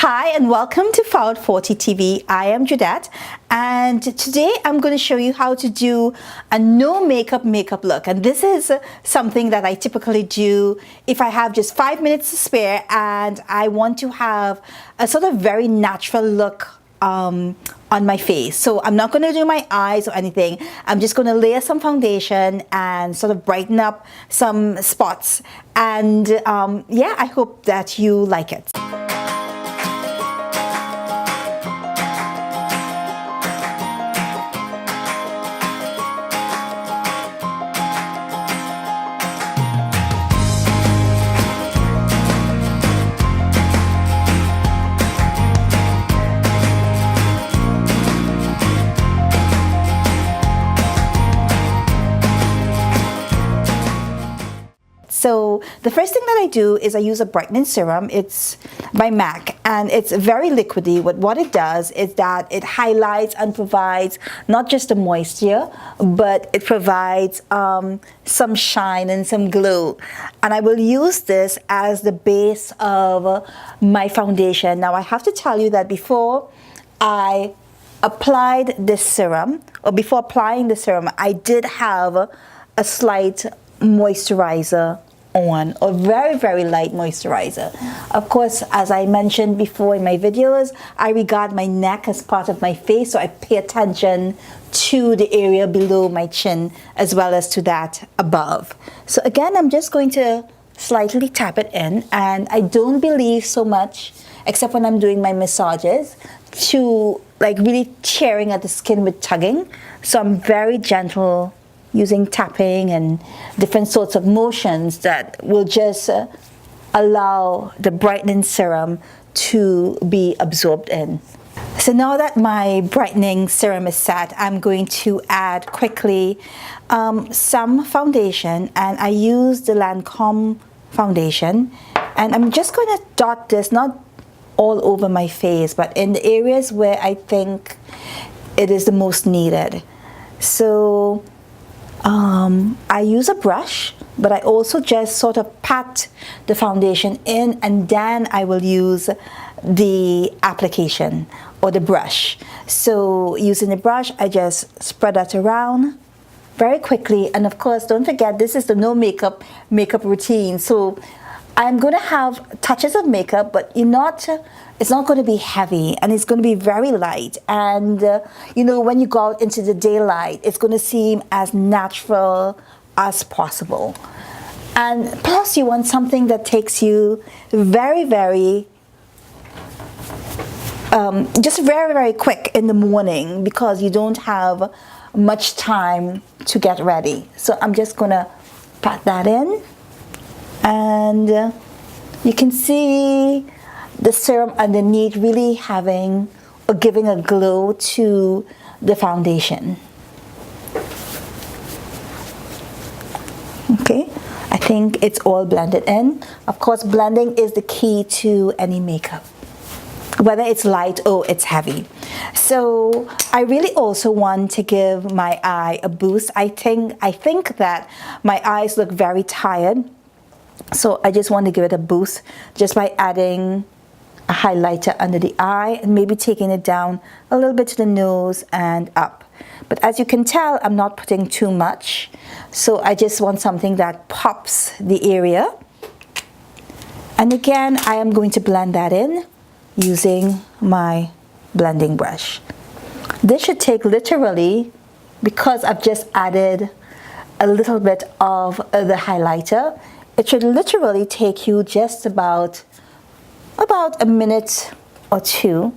Hi and welcome to Forward 40 TV. I am Judette and today I'm going to show you how to do a no makeup look, and this is something that I typically do if I have just 5 minutes to spare and I want to have a sort of very natural look on my face. So I'm not going to do my eyes or anything. I'm just going to layer some foundation and sort of brighten up some spots, and yeah, I hope that you like it. So the first thing that I do is I use a brightening serum. It's by MAC and it's very liquidy. What it does is that it highlights and provides not just the moisture, but it provides some shine and some glow. And I will use this as the base of my foundation. Now I have to tell you that before I applied this serum, or before applying the serum, I did have a slight moisturizer on, or very light moisturizer. Of course, as I mentioned before in my videos, I regard my neck as part of my face, so I pay attention to the area below my chin as well as to that above. So again, I'm just going to slightly tap it in, and I don't believe so much, except when I'm doing my massages, to like really tearing at the skin with tugging. So I'm very gentle using tapping and different sorts of motions that will just allow the brightening serum to be absorbed in. So now that my brightening serum is set, I'm going to add quickly some foundation, and I use the Lancome foundation, and I'm just going to dot this, not all over my face, but in the areas where I think it is the most needed. So I use a brush, but I also just sort of pat the foundation in, and then I will use the application or the brush. So using the brush, I just spread that around very quickly. And of course, don't forget, this is the no makeup routine. So I'm going to have touches of makeup, but it's not going to be heavy, and it's going to be very light. And you know, when you go out into the daylight, it's going to seem as natural as possible. And plus, you want something that takes you very quick in the morning, because you don't have much time to get ready. So I'm just going to pat that in. And you can see the serum underneath really having or giving a glow to the foundation. Okay, I think it's all blended in. Of course, blending is the key to any makeup, whether it's light or it's heavy. So I really also want to give my eye a boost. I think that my eyes look very tired. So I just want to give it a boost just by adding a highlighter under the eye and maybe taking it down a little bit to the nose and up. But as you can tell, I'm not putting too much. So I just want something that pops the area. And again, I am going to blend that in using my blending brush. This should take literally, because I've just added a little bit of the highlighter, it should literally take you just about a minute or two.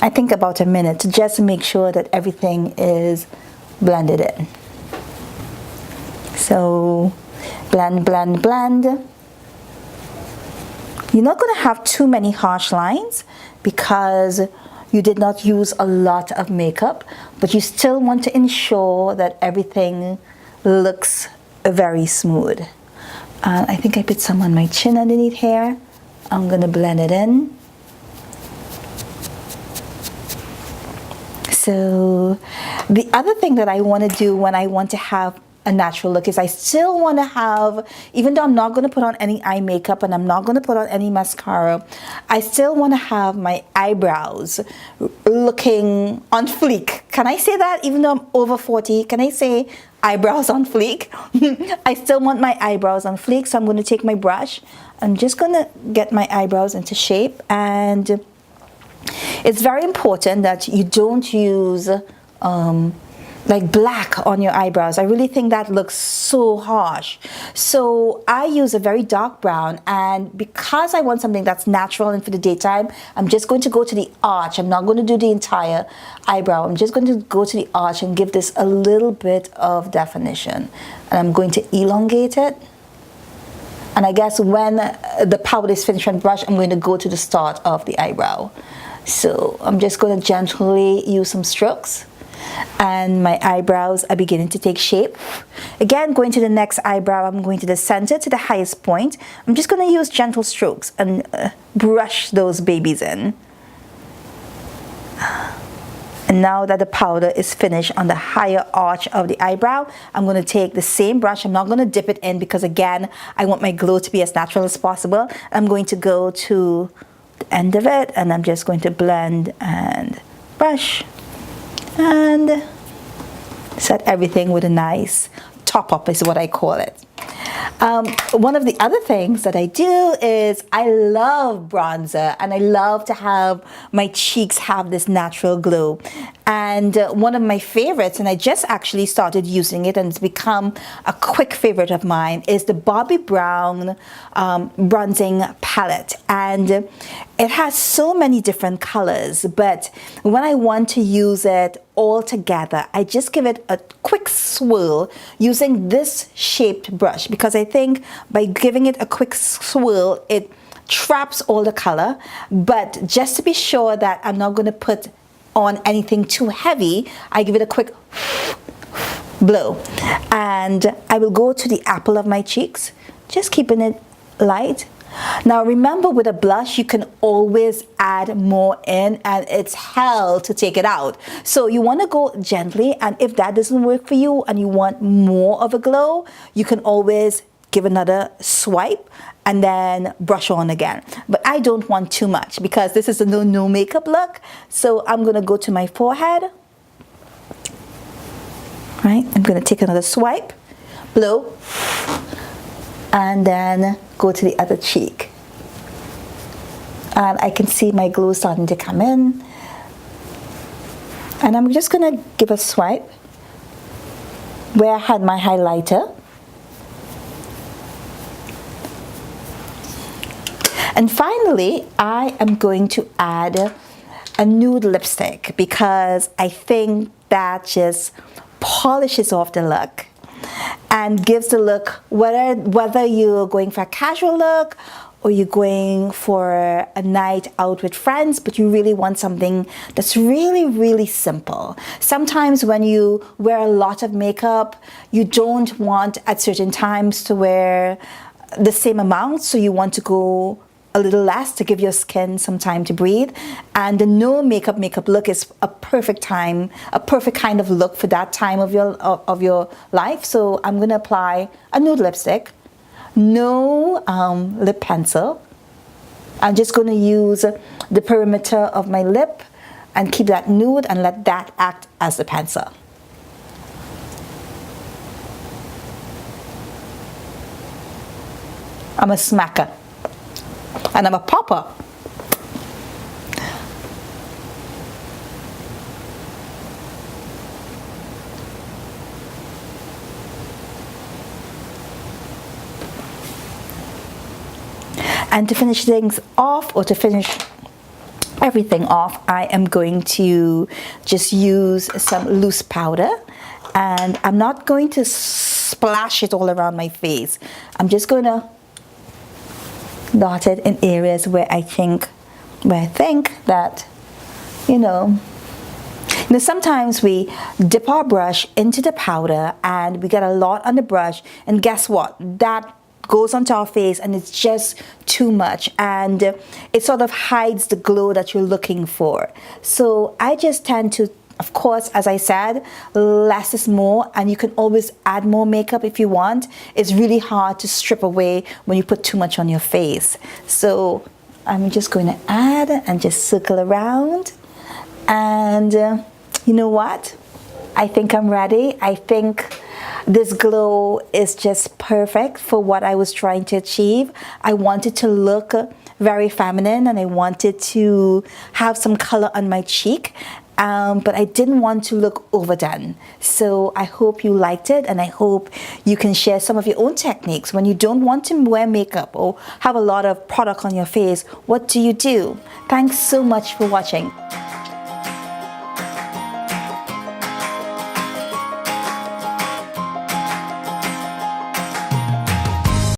I think about a minute, to just make sure that everything is blended in. So blend. You're not going to have too many harsh lines because you did not use a lot of makeup, but you still want to ensure that everything looks very smooth. I think I put some on my chin underneath here. I'm going to blend it in. So the other thing that I want to do when I want to have a natural look is I still want to have, even though I'm not going to put on any eye makeup and I'm not going to put on any mascara, I still want to have my eyebrows looking on fleek. Can I say that? Even though I'm over 40, can I say eyebrows on fleek? I still want my eyebrows on fleek, so I'm going to take my brush. I'm just going to get my eyebrows into shape, and it's very important that you don't use like black on your eyebrows. I really think that looks so harsh. So I use a very dark brown, and because I want something that's natural and for the daytime, I'm just going to go to the arch. I'm not going to do the entire eyebrow. I'm just going to go to the arch and give this a little bit of definition. And I'm going to elongate it. And I guess when the powder is finished on the brush, I'm going to go to the start of the eyebrow. So I'm just going to gently use some strokes, and my eyebrows are beginning to take shape. Again, going to the next eyebrow, I'm going to the center, to the highest point. I'm just going to use gentle strokes and brush those babies in. And now that the powder is finished on the higher arch of the eyebrow, I'm going to take the same brush. I'm not going to dip it in because, again, I want my glow to be as natural as possible. I'm going to go to the end of it, and I'm just going to blend and brush and set everything with a nice top up is what I call it. One of the other things that I do is I love bronzer, and I love to have my cheeks have this natural glow. And one of my favorites, and I just actually started using it and it's become a quick favorite of mine, is the Bobbi Brown bronzing palette. And it has so many different colors, but when I want to use it all together, I just give it a quick swirl using this shaped brush, because I think by giving it a quick swirl, it traps all the color. But just to be sure that I'm not going to put on anything too heavy, I give it a quick blow, and I will go to the apple of my cheeks, just keeping it light. Now remember, with a blush you can always add more in, and it's hell to take it out. So you want to go gently, and if that doesn't work for you and you want more of a glow, you can always give another swipe and then brush on again. But I don't want too much because this is a no makeup look. So I'm going to go to my forehead. Right? I'm going to take another swipe, blow, and then go to the other cheek. And I can see my glow starting to come in. And I'm just going to give a swipe where I had my highlighter. And finally, I am going to add a nude lipstick because I think that just polishes off the look and gives the look, whether you're going for a casual look or you're going for a night out with friends, but you really want something that's really, really simple. Sometimes when you wear a lot of makeup, you don't want at certain times to wear the same amount, so you want to go a little less to give your skin some time to breathe. And the no makeup look is a perfect time, a perfect kind of look for that time of your life. So I'm going to apply a nude lipstick, no lip pencil. I'm just going to use the perimeter of my lip and keep that nude and let that act as the pencil. I'm a smacker. And I'm a popper. And to finish things off, or to finish everything off, I am going to just use some loose powder. And I'm not going to splash it all around my face. I'm just going to dot it in areas where I think that, sometimes we dip our brush into the powder and we get a lot on the brush, and guess what? That goes onto our face and it's just too much, and it sort of hides the glow that you're looking for. So I just tend to Of course, as I said, less is more, and you can always add more makeup if you want. It's really hard to strip away when you put too much on your face. So I'm just going to add and just circle around. And you know what? I think I'm ready. I think this glow is just perfect for what I was trying to achieve. I wanted to look very feminine, and I wanted to have some color on my cheek. But I didn't want to look overdone. So I hope you liked it, and I hope you can share some of your own techniques when you don't want to wear makeup or have a lot of product on your face. What do you do? Thanks so much for watching.